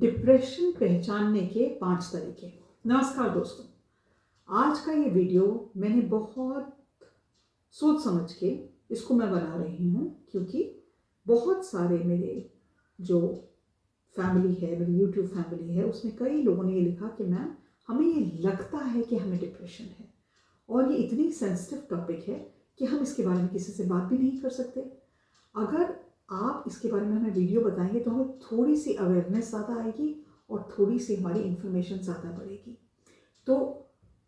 Depression पहचानने के 5 तरीके। नमस्कार दोस्तों, आज का ये वीडियो मैंने बहुत सोच समझ के इसको मैं बना रही हूँ, क्योंकि बहुत सारे मेरे जो फैमिली है, मेरी यूट्यूब फैमिली है, उसमें कई लोगों ने ये लिखा कि मैम हमें ये लगता है कि हमें डिप्रेशन है और ये इतनी सेंसिटिव टॉपिक है कि हम इसके बारे में किसी से बात भी नहीं कर सकते। अगर आप इसके बारे में हमें वीडियो बताएंगे तो हमें थोड़ी सी अवेयरनेस ज़्यादा आएगी और थोड़ी सी हमारी इन्फॉर्मेशन ज़्यादा बढ़ेगी। तो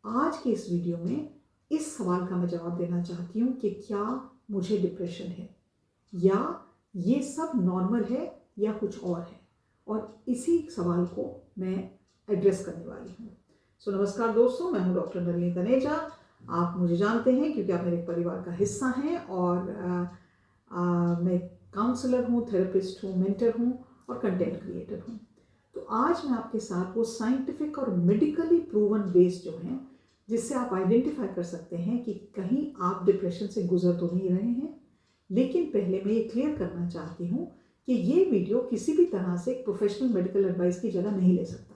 आज के इस वीडियो में इस सवाल का मैं जवाब देना चाहती हूँ कि क्या मुझे डिप्रेशन है, या ये सब नॉर्मल है, या कुछ और है, और इसी सवाल को मैं एड्रेस करने वाली हूँ। नमस्कार दोस्तों, मैं हूँ डॉक्टर नलिनी तनेजा। आप मुझे जानते हैं क्योंकि आप मेरे परिवार का हिस्सा हैं, और मैं काउंसलर हूँ, थेरेपिस्ट हूँ, मेंटर हूँ और कंटेंट क्रिएटर हूँ। तो आज मैं आपके साथ वो साइंटिफिक और मेडिकली प्रूवन वेज जो हैं, जिससे आप आइडेंटिफाई कर सकते हैं कि कहीं आप डिप्रेशन से गुजर तो नहीं रहे हैं। लेकिन पहले मैं ये क्लियर करना चाहती हूँ कि ये वीडियो किसी भी तरह से एक प्रोफेशनल मेडिकल एडवाइस की जगह नहीं ले सकता।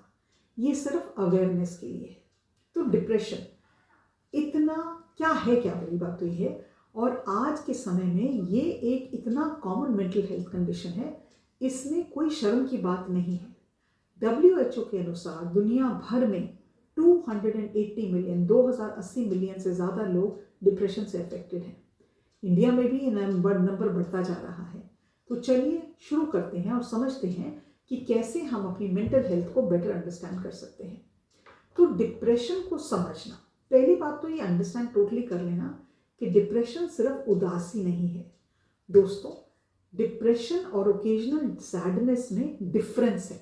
ये सिर्फ अवेयरनेस के लिए है। तो डिप्रेशन इतना क्या है, क्या बड़ी बात तो ये है, और आज के समय में ये एक इतना कॉमन मेंटल हेल्थ कंडीशन है, इसमें कोई शर्म की बात नहीं है। WHO के अनुसार दुनिया भर में 280 मिलियन 2080 मिलियन से ज़्यादा लोग डिप्रेशन से अफेक्टेड हैं। इंडिया में भी ये नंबर बढ़ता जा रहा है। तो चलिए शुरू करते हैं और समझते हैं कि कैसे हम अपनी मेंटल हेल्थ को बेटर अंडरस्टैंड कर सकते हैं। तो डिप्रेशन को समझना, पहली बात तो ये अंडरस्टैंड टोटली कर लेना कि डिप्रेशन सिर्फ उदासी नहीं है। दोस्तों, डिप्रेशन और ओकेजनल सैडनेस में डिफरेंस है।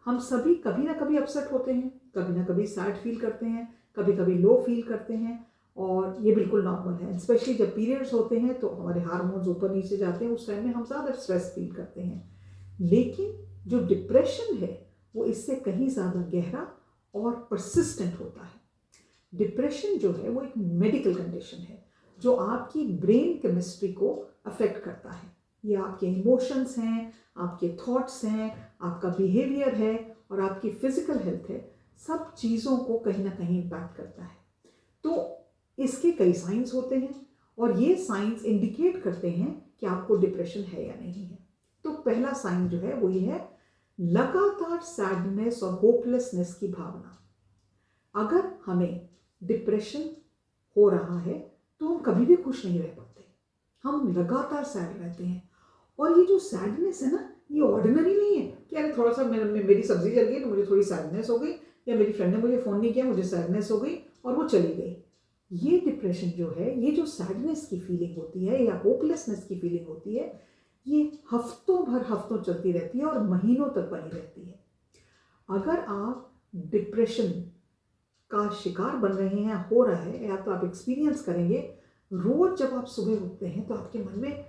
हम सभी कभी ना कभी अपसेट होते हैं, कभी ना कभी सैड फील करते हैं, कभी कभी लो फील करते हैं, और ये बिल्कुल नॉर्मल है। स्पेशली जब पीरियड्स होते हैं तो हमारे हार्मोन्स ऊपर नीचे जाते हैं, उस टाइम में हम ज़्यादा स्ट्रेस फील करते हैं। लेकिन जो डिप्रेशन है वो इससे कहीं ज़्यादा गहरा और परसिस्टेंट होता है। डिप्रेशन जो है वो एक मेडिकल कंडीशन है जो आपकी ब्रेन केमिस्ट्री को अफेक्ट करता है। ये आपके इमोशंस हैं, आपके थॉट्स हैं, आपका बिहेवियर है और आपकी फिजिकल हेल्थ है, सब चीज़ों को कहीं ना कहीं इम्पैक्ट करता है। तो इसके कई साइंस होते हैं और ये साइंस इंडिकेट करते हैं कि आपको डिप्रेशन है या नहीं है। तो पहला साइन जो है वो ये है, लगातार सैडनेस और होपलेसनेस की भावना। अगर हमें डिप्रेशन हो रहा है तो हम कभी भी खुश नहीं रह पाते, हम लगातार सैड रहते हैं। और ये जो सैडनेस है ना, ये ऑर्डिनरी नहीं है कि अरे थोड़ा सा मेरी सब्जी जल गई तो मुझे थोड़ी सैडनेस हो गई, या मेरी फ्रेंड ने मुझे फ़ोन नहीं किया मुझे सैडनेस हो गई और वो चली गई। ये डिप्रेशन जो है, ये जो सैडनेस की फीलिंग होती है या होपलेसनेस की फीलिंग होती है, ये हफ्तों चलती रहती है और महीनों तक बनी रहती है। अगर आप डिप्रेशन का शिकार बन रहे हैं, हो रहा है, या तो आप एक्सपीरियंस करेंगे, रोज जब आप सुबह उठते हैं तो आपके मन में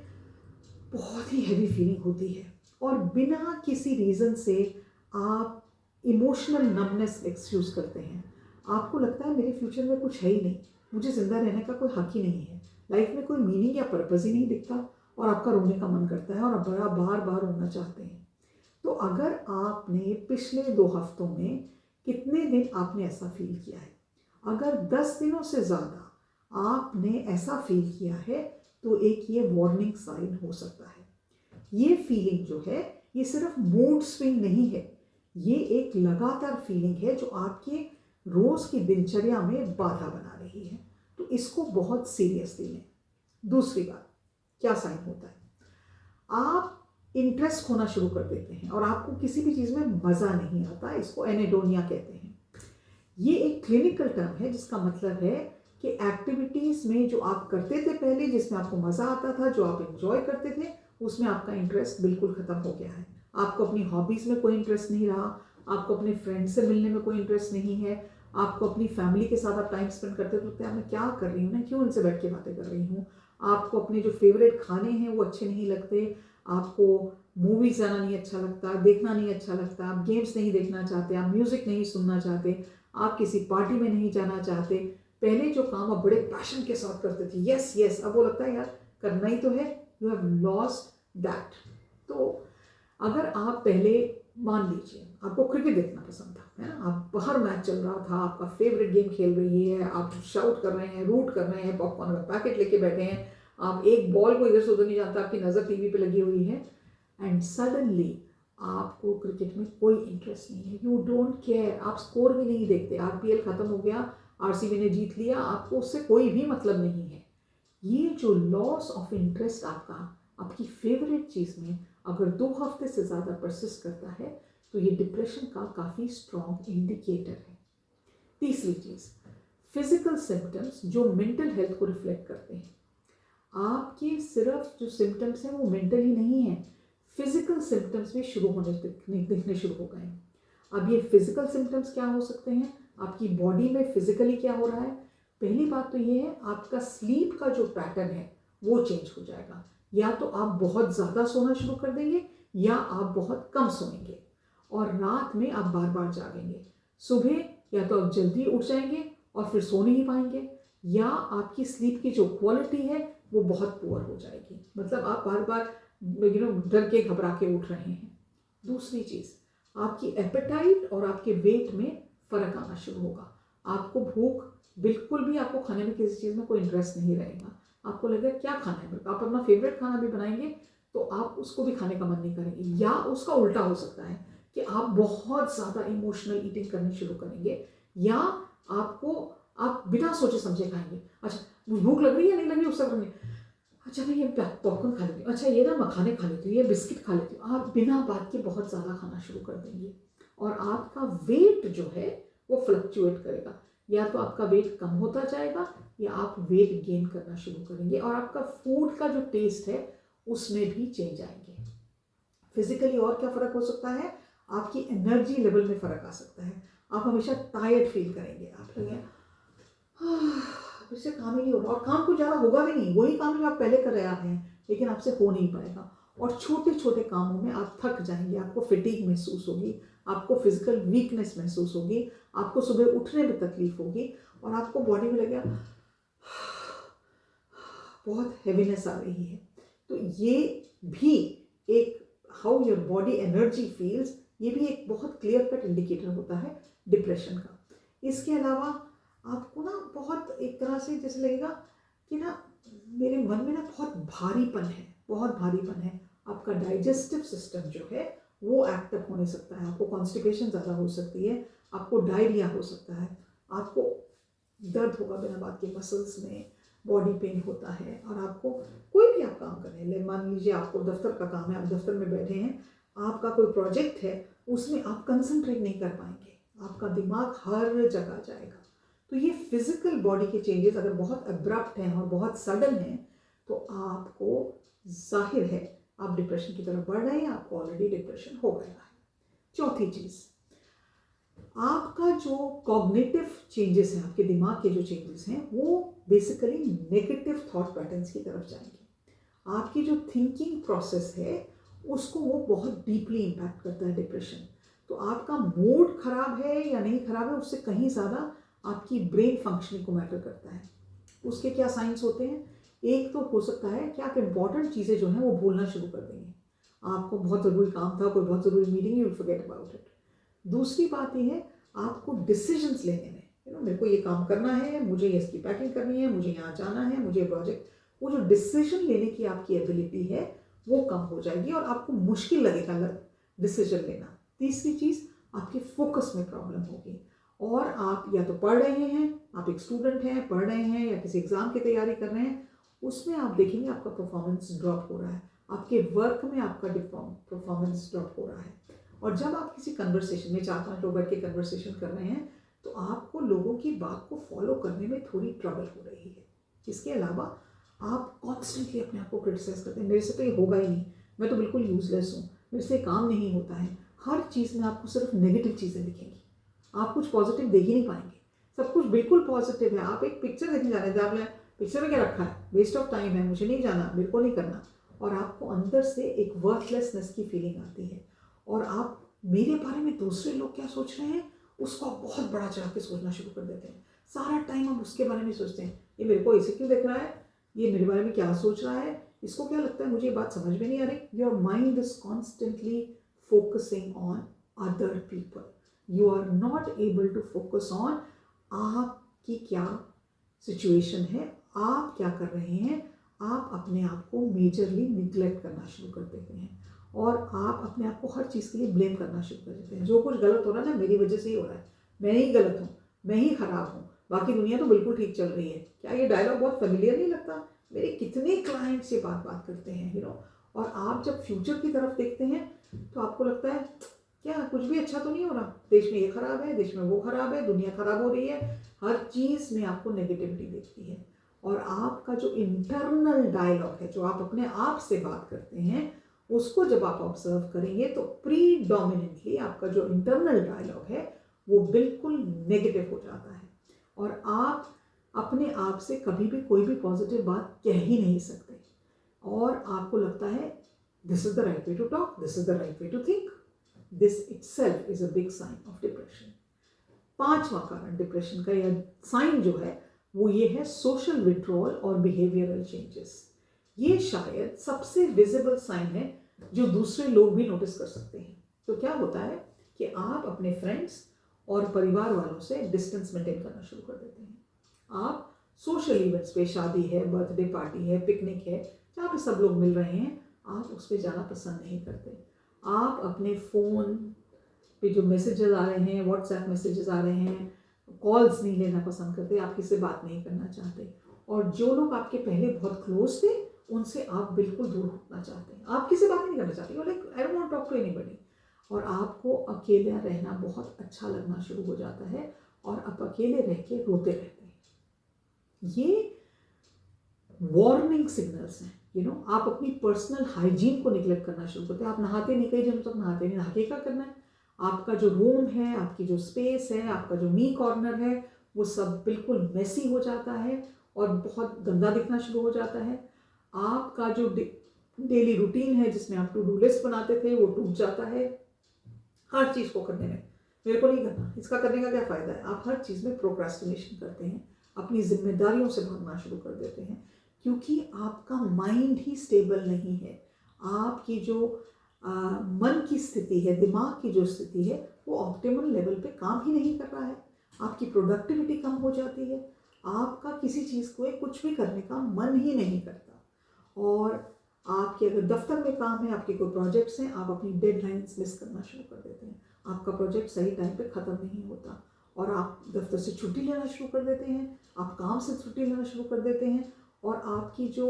बहुत ही हैवी फीलिंग होती है और बिना किसी रीज़न से आप इमोशनल नमनेस एक्सक्यूज़ करते हैं। आपको लगता है मेरे फ्यूचर में कुछ है ही नहीं, मुझे ज़िंदा रहने का कोई हक ही नहीं है, लाइफ में कोई मीनिंग या पर्पज़ ही नहीं दिखता, और आपका रोने का मन करता है और आप बड़ा बार बार रोना चाहते हैं। तो अगर आपने पिछले 2 हफ्तों में कितने दिन आपने ऐसा फील किया है, अगर 10 दिनों से ज़्यादा आपने ऐसा फील किया है, तो एक ये वार्निंग साइन हो सकता है। ये फीलिंग जो है ये सिर्फ मूड स्विंग नहीं है, ये एक लगातार फीलिंग है जो आपके रोज़ की दिनचर्या में बाधा बना रही है। तो इसको बहुत सीरियसली लें। दूसरी बात, क्या साइन होता है, आप इंटरेस्ट खोना शुरू कर देते हैं और आपको किसी भी चीज़ में मज़ा नहीं आता। इसको एनेडोनिया कहते हैं। ये एक क्लिनिकल टर्म है जिसका मतलब है कि एक्टिविटीज़ में जो आप करते थे पहले, जिसमें आपको मज़ा आता था, जो आप एंजॉय करते थे, उसमें आपका इंटरेस्ट बिल्कुल ख़त्म हो गया है। आपको अपनी हॉबीज़ में कोई इंटरेस्ट नहीं रहा, आपको अपने फ्रेंड से मिलने में कोई इंटरेस्ट नहीं है, आपको अपनी फैमिली के साथ आप टाइम स्पेंड करते तो मैं क्या कर रही हूँ, मैं क्यों उनसे बैठ के बातें कर रही हूँ। आपको अपने जो फेवरेट खाने हैं वो अच्छे नहीं लगते, आपको मूवीज़ जाना नहीं अच्छा लगता, देखना नहीं अच्छा लगता, आप गेम्स नहीं देखना चाहते, आप म्यूज़िक नहीं सुनना चाहते, आप किसी पार्टी में नहीं जाना चाहते। पहले जो काम आप बड़े पैशन के साथ करते थे, यस यस, अब वो लगता है यार करना ही तो है, यू हैव लॉस्ट दैट। तो अगर आप पहले, मान लीजिए आपको क्रिकेट देखना पसंद था, है ना, आप बाहर मैच चल रहा था, आपका फेवरेट गेम खेल रही है, आप शाउट कर रहे हैं, रूट कर रहे हैं, पॉपकॉर्न का पैकेट लेके बैठे हैं, आप एक बॉल को इधर से उधर नहीं जानता, आपकी नज़र टीवी पे लगी हुई है, एंड सडनली आपको क्रिकेट में कोई इंटरेस्ट नहीं है, यू डोंट केयर, आप स्कोर भी नहीं देखते, आरपीएल ख़त्म हो गया, आरसीबी ने जीत लिया, आपको उससे कोई भी मतलब नहीं है। ये जो लॉस ऑफ इंटरेस्ट आपका आपकी फेवरेट चीज़ में अगर 2 हफ्ते से ज़्यादा परसिस्ट करता है तो ये डिप्रेशन का काफ़ी स्ट्रॉन्ग इंडिकेटर है। तीसरी चीज़, फिजिकल सिम्टम्स जो मेंटल हेल्थ को रिफ्लेक्ट करते हैं। आपके सिर्फ जो सिम्टम्स हैं वो मेंटल ही नहीं है, फिजिकल सिम्टम्स भी शुरू होने दिखने शुरू हो गए हैं। अब ये फिजिकल सिम्टम्स क्या हो सकते हैं, आपकी बॉडी में फिजिकली क्या हो रहा है। पहली बात तो ये है, आपका स्लीप का जो पैटर्न है वो चेंज हो जाएगा, या तो आप बहुत ज़्यादा सोना शुरू कर देंगे या आप बहुत कम सोएंगे और रात में आप बार बार जागेंगे। सुबह या तो आप जल्दी उठ जाएंगे और फिर सो नहीं पाएंगे, या आपकी स्लीप की जो क्वालिटी है वो बहुत पुअर हो जाएगी, मतलब आप बार बार डर के घबरा के उठ रहे हैं। दूसरी चीज़, आपकी एपेटाइट और आपके वेट में फ़र्क आना शुरू होगा। आपको भूख बिल्कुल भी, आपको खाने में किसी चीज़ में कोई इंटरेस्ट नहीं रहेगा, आपको लगेगा क्या खाना है। आप अपना फेवरेट खाना भी बनाएंगे तो आप उसको भी खाने का मन नहीं करेंगे, या उसका उल्टा हो सकता है कि आप बहुत ज़्यादा इमोशनल ईटिंग करनी शुरू करेंगे, या आप बिना सोचे समझे खाएंगे। अच्छा मुझे भूख लग रही है, नहीं लग रही, उससे नहीं, अच्छा मैं ये पॉपकॉर्न खा लेती हूँ, अच्छा ये ना मखाने खा लेती हूँ, ये बिस्किट खा लेती हूँ। आप बिना बात के बहुत ज़्यादा खाना शुरू कर देंगे और आपका वेट जो है वो फ्लक्चुएट करेगा, या तो आपका वेट कम होता जाएगा या आप वेट गेन करना शुरू करेंगे, और आपका फूड का जो टेस्ट है उसमें भी चेंज आएंगे। फिजिकली और क्या फ़र्क हो सकता है, आपकी एनर्जी लेवल में फ़र्क आ सकता है, आप हमेशा टायर्ड फील करेंगे, आप लगेगा इससे काम ही नहीं होगा, और काम कुछ ज़्यादा होगा भी नहीं, वही काम जो आप पहले कर रहे हैं लेकिन आपसे हो नहीं पाएगा, और छोटे छोटे कामों में आप थक जाएंगे, आपको फिटीग महसूस होगी, आपको फिजिकल वीकनेस महसूस होगी, आपको सुबह उठने में तकलीफ होगी, और आपको बॉडी में लगेगा बहुत हैवीनेस आ रही है। तो ये भी एक how your body energy feels, ये भी एक बहुत क्लियर कट इंडिकेटर होता है डिप्रेशन का। इसके अलावा आपको ना बहुत एक तरह से जैसे लगेगा कि ना मेरे मन में ना बहुत भारीपन है, बहुत भारीपन है, आपका डाइजेस्टिव सिस्टम जो है वो एक्टिव होने सकता है, आपको कॉन्स्टिपेशन ज़्यादा हो सकती है, आपको डायरिया हो सकता है, आपको दर्द होगा बिना बात के मसल्स में, बॉडी पेन होता है, और आपको कोई भी आप काम कर रहे हैं, मान लीजिए आपको दफ्तर का काम है, आप दफ्तर में बैठे हैं, आपका कोई प्रोजेक्ट है, उसमें आप कंसंट्रेट नहीं कर पाएंगे, आपका दिमाग हर जगह जाएगा। तो ये फिजिकल बॉडी के चेंजेस अगर बहुत अब्रप्ट हैं और बहुत सडन हैं तो आपको जाहिर है आप डिप्रेशन की तरफ बढ़ रहे हैं, आपको ऑलरेडी डिप्रेशन हो गया है। चौथी चीज़, आपका जो कॉग्निटिव चेंजेस हैं, आपके दिमाग के जो चेंजेस हैं वो बेसिकली नेगेटिव थॉट पैटर्न्स की तरफ जाएंगे। आपकी जो थिंकिंग प्रोसेस है उसको वो बहुत डीपली इम्पैक्ट करता है डिप्रेशन। तो आपका मूड खराब है या नहीं खराब है उससे कहीं ज़्यादा आपकी ब्रेन फंक्शनिंग को मैटर करता है। उसके क्या साइंस होते हैं, एक तो हो सकता है कि आप इम्पॉर्टेंट चीज़ें जो हैं वो भूलना शुरू कर देंगे, आपको बहुत ज़रूरी काम था, कोई बहुत ज़रूरी meeting, you will forget about it. दूसरी बात ये है आपको डिसीजंस लेने में, मेरे को ये काम करना है, मुझे इसकी पैकिंग करनी है, मुझे यहाँ जाना है, मुझे प्रोजेक्ट, वो जो डिसीजन लेने की आपकी एबिलिटी है वो कम हो जाएगी और आपको मुश्किल लगेगा डिसीजन लेना। तीसरी चीज़, आपके फोकस में प्रॉब्लम होगी, और आप या तो पढ़ रहे हैं, आप एक स्टूडेंट हैं, पढ़ रहे हैं, या किसी एग्ज़ाम की तैयारी कर रहे हैं, उसमें आप देखेंगे आपका परफॉर्मेंस ड्रॉप हो रहा है, आपके वर्क में आपका परफॉर्मेंस ड्रॉप हो रहा है। और जब आप किसी कन्वर्सेशन में 4-5 लोग बैठ के कन्वर्सेशन कर रहे हैं तो आपको लोगों की बात को फॉलो करने में थोड़ी ट्रबल हो रही है। इसके अलावा आप कॉन्स्टेंटली अपने आप को क्रिटिसाइज करते हैं, मेरे से तो ये होगा ही नहीं, मैं तो बिल्कुल यूजलेस हूँ, मेरे से काम नहीं होता है, हर चीज़ में आपको सिर्फ नेगेटिव चीज़ें दिखेंगी, आप कुछ पॉजिटिव देख ही नहीं पाएंगे, सब कुछ बिल्कुल पॉजिटिव है। आप एक पिक्चर देखने जा रहे हैं, आपने पिक्चर में क्या रखा है, वेस्ट ऑफ टाइम है, मुझे नहीं जाना, मेरे को नहीं करना, और आपको अंदर से एक वर्थलेसनेस की फीलिंग आती है, और आप मेरे बारे में दूसरे लोग क्या सोच रहे हैं उसको आप बहुत बड़ा चढ़ा के सोचना शुरू कर देते हैं, सारा टाइम आप उसके बारे में सोचते हैं, ये मेरे को ऐसे क्यों देख रहा है, ये मेरे बारे में क्या सोच रहा है, इसको क्या लगता है, मुझे ये बात समझ में नहीं आ रही। Your mind is constantly focusing on other people. You are not able to focus on आपकी क्या सिचुएशन है, आप क्या कर रहे हैं. आप अपने आप को मेजरली निगलेक्ट करना शुरू कर देते हैं और आप अपने आप को हर चीज़ के लिए ब्लेम करना शुरू कर देते हैं. जो कुछ गलत हो रहा है ना, मेरी वजह से ही हो रहा है, मैं ही गलत हूँ, मैं ही खराब हूँ, बाकी दुनिया तो बिल्कुल ठीक चल रही है. क्या ये डायलॉग बहुत फेमिलियर नहीं लगता? मेरे कितने क्लाइंट्स ये बात करते हैं, यू नो. और आप जब फ्यूचर की तरफ देखते हैं तो आपको लगता है क्या कुछ भी अच्छा तो नहीं हो रहा, देश में ये खराब है, देश में वो खराब है, दुनिया खराब हो रही है, हर चीज़ में आपको नेगेटिविटी दिखती है. और आपका जो इंटरनल डायलॉग है, जो आप अपने आप से बात करते हैं, उसको जब आप ऑब्जर्व करेंगे तो प्रीडोमिनेंटली आपका जो इंटरनल डायलॉग है वो बिल्कुल नेगेटिव हो जाता है और आप अपने आप से कभी भी कोई भी पॉजिटिव बात कह ही नहीं सकते. और आपको लगता है this is the right way to talk, this is the right way to think. This itself is a big sign of depression. 5वां कारण डिप्रेशन का या साइन जो है वो ये है सोशल विड्रॉल और बिहेवियरल चेंजेस. ये शायद सबसे विजिबल साइन है जो दूसरे लोग भी नोटिस कर सकते हैं. तो क्या होता है कि आप अपने फ्रेंड्स और परिवार वालों से डिस्टेंस मेंटेन करना शुरू कर देते हैं. आप सोशल इवेंट्स पे, शादी है, बर्थडे पार्टी है, पिकनिक है, जहाँ पे सब लोग मिल रहे हैं, आप उस पर जाना पसंद नहीं करते. आप अपने फ़ोन पे जो मैसेजेस आ रहे हैं, व्हाट्सएप मैसेजेस आ रहे हैं, कॉल्स नहीं लेना पसंद करते, आप किसी से बात नहीं करना चाहते. और जो लोग आपके पहले बहुत क्लोज थे उनसे आप बिल्कुल दूर होना चाहते हैं, आप किसी से बात नहीं करना चाहते. You like I don't want to talk to anybody. और आपको अकेला रहना बहुत अच्छा लगना शुरू हो जाता है और आप अकेले रह के रोते रहते हैं. ये वार्निंग सिग्नल्स हैं. यू नो, आप अपनी पर्सनल हाइजीन को निगलेक्ट करना शुरू करते हैं. आप नहाते नहीं, कई दिनों तक नहाते नहीं. नहा के क्या करना है? आपका जो रूम है, आपकी जो स्पेस है, आपका जो मी कॉर्नर है, वो सब बिल्कुल मेसी हो जाता है और बहुत गंदा दिखना शुरू हो जाता है. आपका जो डेली रूटीन है जिसमें आप टू डू लिस्ट बनाते थे वो टूट जाता है. हर चीज़ को करने में मेरे को नहीं करना, इसका करने का क्या फ़ायदा है. आप हर चीज़ में प्रोक्रेस्टिनेशन करते हैं, अपनी जिम्मेदारियों से भागना शुरू कर देते हैं क्योंकि आपका माइंड ही स्टेबल नहीं है. आपकी जो मन की स्थिति है, दिमाग की जो स्थिति है, वो ऑप्टिमल लेवल पे काम ही नहीं कर रहा है. आपकी प्रोडक्टिविटी कम हो जाती है, आपका किसी चीज़ को कुछ भी करने का मन ही नहीं करता. और आपके अगर दफ्तर में काम है, आपके कोई प्रोजेक्ट्स हैं, आप अपनी डेडलाइंस मिस करना शुरू कर देते हैं. आपका प्रोजेक्ट सही टाइम पे ख़त्म नहीं होता और आप दफ्तर से छुट्टी लेना शुरू कर देते हैं, आप काम से छुट्टी लेना शुरू कर देते हैं. और आपकी जो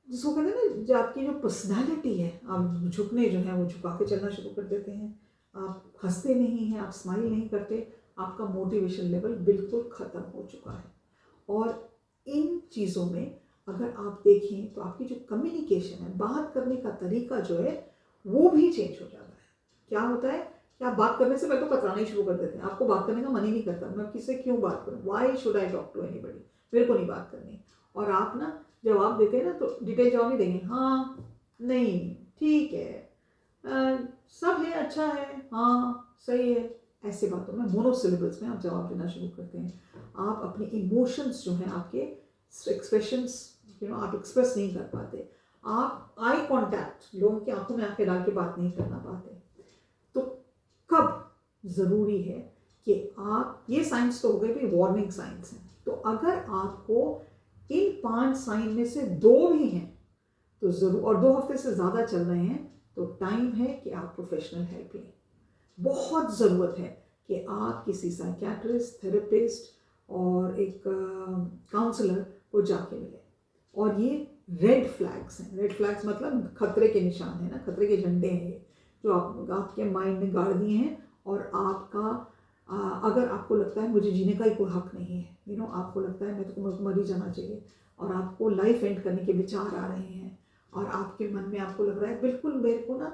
जिसको कहते हैं ना, जो आपकी जो पर्सनैलिटी है, आप झुकने जो है वो झुका के चलना शुरू कर देते हैं. आप हंसते नहीं हैं, आप स्माइल नहीं करते, आपका मोटिवेशन लेवल बिल्कुल ख़त्म हो चुका है. और इन चीज़ों में अगर आप देखें तो आपकी जो कम्युनिकेशन है, बात करने का तरीका जो है वो भी चेंज हो जाता है. क्या होता है कि आप बात करने से पहले तो कतराना ही शुरू कर देते हैं. आपको बात करने का मन ही नहीं करता. मैं किससे क्यों बात करूँ, why should I talk to anybody, मेरे को नहीं बात करनी. और आप ना जवाब देते हैं ना तो डिटेल जवाब नहीं देंगे. हाँ, नहीं, ठीक है, सब है, अच्छा है, हाँ सही है. ऐसे बातों में, मोनोसिलेबल्स में आप जवाब देना शुरू करते हैं. आप अपने इमोशंस जो हैं, आपके एक्सप्रेशंस, यू नो, आप एक्सप्रेस नहीं कर पाते. आप आई कांटेक्ट, लोगों की आंखों में आंखें डाल के बात नहीं करना पाते. तो कब ज़रूरी है कि आप, ये साइंस तो हो गए भी, वार्निंग साइंस हैं. तो अगर आपको इन 5 साइन में से 2 भी हैं तो ज़रूर, और 2 हफ्ते से ज़्यादा चल रहे हैं, तो टाइम है कि आप प्रोफेशनल हेल्प लें. बहुत ज़रूरत है कि आप किसी साइकियाट्रिस्ट, थेरेपिस्ट और एक काउंसलर को जाके मिलें. और ये रेड फ्लैग्स हैं. रेड फ्लैग्स मतलब खतरे के निशान है ना, खतरे के झंडे हैं ये, जो आपके माइंड में गाड़ दिए हैं. और आपका अगर आपको लगता है मुझे जीने का ही कोई हक नहीं है, यू नो, आपको लगता है मैं तो मर ही जाना चाहिए, और आपको लाइफ एंड करने के विचार आ रहे हैं, और आपके मन में आपको लग रहा है बिल्कुल मेरे को ना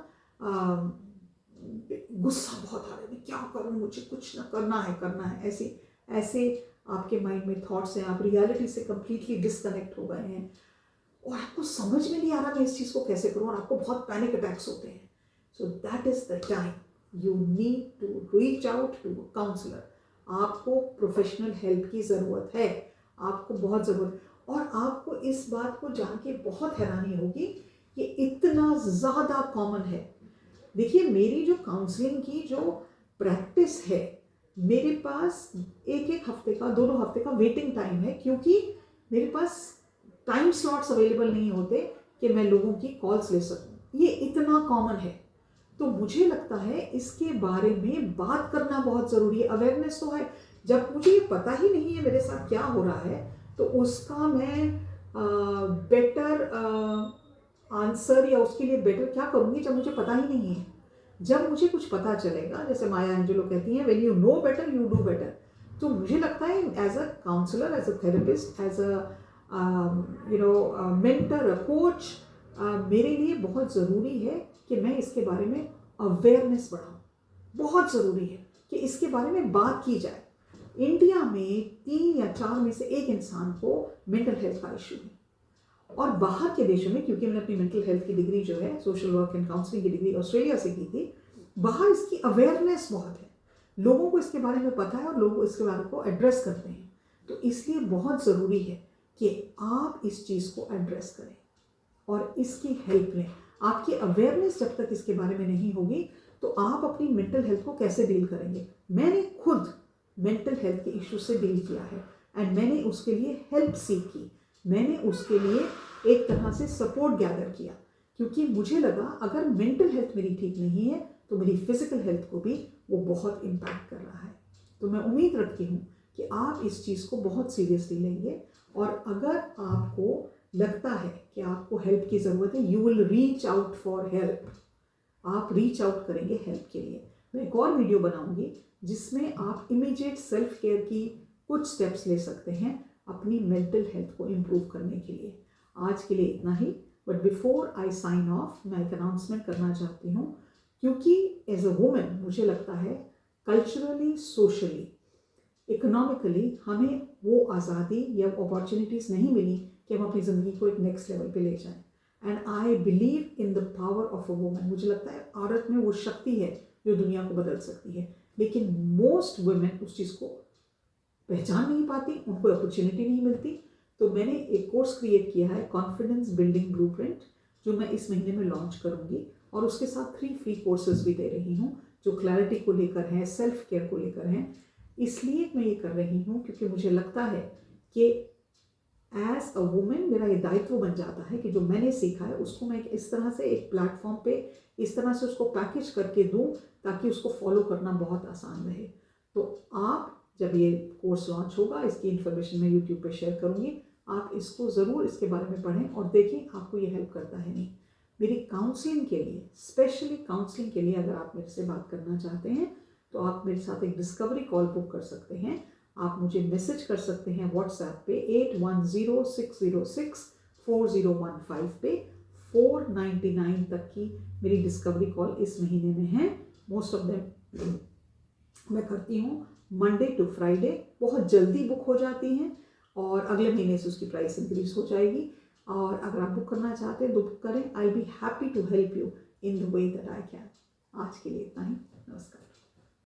गुस्सा बहुत आ रहा है, मैं क्या करूँ, मुझे कुछ ना करना है, ऐसे आपके माइंड में थॉट्स हैं. आप रियलिटी से कम्प्लीटली डिस्कनेक्ट हो गए हैं और आपको समझ में नहीं आ रहा मैं इस चीज़ को कैसे करूँ, और आपको बहुत पैनिक अटैक्स होते हैं. So that is the time you need to reach out to a counsellor. आपको प्रोफेशनल हेल्प की ज़रूरत है, आपको बहुत ज़रूरत. और आपको इस बात को जान के बहुत हैरानी होगी कि इतना ज़्यादा कॉमन है. देखिए, मेरी जो काउंसलिंग की जो प्रैक्टिस है, मेरे पास एक एक हफ्ते का, 2-2 हफ्ते का वेटिंग टाइम है, क्योंकि मेरे पास टाइम स्लॉट्स अवेलेबल नहीं होते कि मैं लोगों की कॉल्स ले सकूं। ये इतना कॉमन है। तो मुझे लगता है इसके बारे में बात करना बहुत ज़रूरी है। अवेयरनेस तो है, जब मुझे ये पता ही नहीं है मेरे साथ क्या हो रहा है, तो उसका मैं बेटर आंसर या उसके लिए बेटर क्या करूँगी जब मुझे पता ही नहीं है। जब मुझे कुछ पता चलेगा, जैसे माया एंजेलो कहती हैं, when you know better you do better. तो मुझे लगता है as a counsellor, as a therapist, as a mentor, a coach, मेरे लिए बहुत ज़रूरी है कि मैं इसके बारे में अवेयरनेस बढ़ाऊँ। बहुत ज़रूरी है कि इसके बारे में बात की जाए। इंडिया में 3 या 4 में से 1 इंसान को मेंटल हेल्थ का इशू है। और बाहर के देशों में, क्योंकि मैंने अपनी मेंटल हेल्थ की डिग्री जो है, सोशल वर्क एंड काउंसलिंग की डिग्री ऑस्ट्रेलिया से की थी, बाहर इसकी अवेयरनेस बहुत है, लोगों को इसके बारे में पता है और लोग इसके बारे को एड्रेस करते हैं। तो इसलिए बहुत ज़रूरी है कि आप इस चीज़ को एड्रेस करें और इसकी हेल्प लें। आपकी अवेयरनेस जब तक इसके बारे में नहीं होगी, तो आप अपनी मेंटल हेल्थ को कैसे डील करेंगे। मैंने खुद मेंटल हेल्थ के इशू से डील किया है एंड मैंने उसके लिए हेल्प सीखी। मैंने उसके लिए एक तरह से सपोर्ट गैदर किया, क्योंकि मुझे लगा अगर मेंटल हेल्थ मेरी ठीक नहीं है तो मेरी फिजिकल हेल्थ को भी वो बहुत इम्पैक्ट कर रहा है। तो मैं उम्मीद रखती हूँ कि आप इस चीज़ को बहुत सीरियसली लेंगे, और अगर आपको लगता है कि आपको हेल्प की ज़रूरत है, you will reach out for help. आप रीच आउट करेंगे हेल्प के लिए। मैं एक और वीडियो बनाऊंगी जिसमें आप इमीडिएट सेल्फ केयर की कुछ स्टेप्स ले सकते हैं अपनी मेंटल हेल्थ को इम्प्रूव करने के लिए। आज के लिए इतना ही, but before I sign off मैं एक अनाउंसमेंट करना चाहती हूँ, क्योंकि एज अ वुमेन मुझे लगता है कल्चरली, सोशली, इकोनॉमिकली हमें वो आज़ादी या अपॉर्चुनिटीज़ नहीं मिली कि हम अपनी ज़िंदगी को एक नेक्स्ट लेवल पे ले जाएं। And I believe in the power of a woman. मुझे लगता है औरत में वो शक्ति है जो दुनिया को बदल सकती है, लेकिन मोस्ट वुमेन उस चीज़ को पहचान नहीं पाती, उनको अपॉर्चुनिटी नहीं मिलती। तो मैंने एक कोर्स क्रिएट किया है, कॉन्फिडेंस बिल्डिंग ब्लूप्रिंट, जो मैं इस महीने में लॉन्च करूँगी, और उसके साथ 3 फ्री कोर्सेज भी दे रही हूँ जो क्लैरिटी को लेकर हैं, सेल्फ केयर को लेकर हैं। इसलिए मैं ये कर रही हूँ क्योंकि मुझे लगता है कि एज अ वुमेन मेरा ये दायित्व बन जाता है कि जो मैंने सीखा है उसको मैं इस तरह से एक प्लेटफॉर्म पे इस तरह से उसको पैकेज करके दूँ ताकि उसको फॉलो करना बहुत आसान रहे। तो आप जब ये कोर्स लॉन्च होगा, इसकी इन्फॉर्मेशन मैं यूट्यूब पे शेयर करूँगी, आप इसको ज़रूर इसके बारे में पढ़ें और देखें आपको ये हेल्प करता है नहीं। मेरी काउंसलिंग के लिए, स्पेशली काउंसलिंग के लिए अगर आप मेरे से बात करना चाहते हैं तो आप मेरे साथ एक डिस्कवरी कॉल बुक कर सकते हैं। आप मुझे मैसेज कर सकते हैं व्हाट्सएप पे 8106064015 पे। 499 तक की मेरी डिस्कवरी कॉल इस महीने में है। मोस्ट ऑफ देम मैं करती हूँ मंडे टू फ्राइडे, बहुत जल्दी बुक हो जाती हैं और अगले महीने से उसकी प्राइस इंक्रीज हो जाएगी। और अगर आप बुक करना चाहते हैं तो बुक करें। I will be happy to help you in the way that I can. आज के लिए इतना ही। नमस्कार।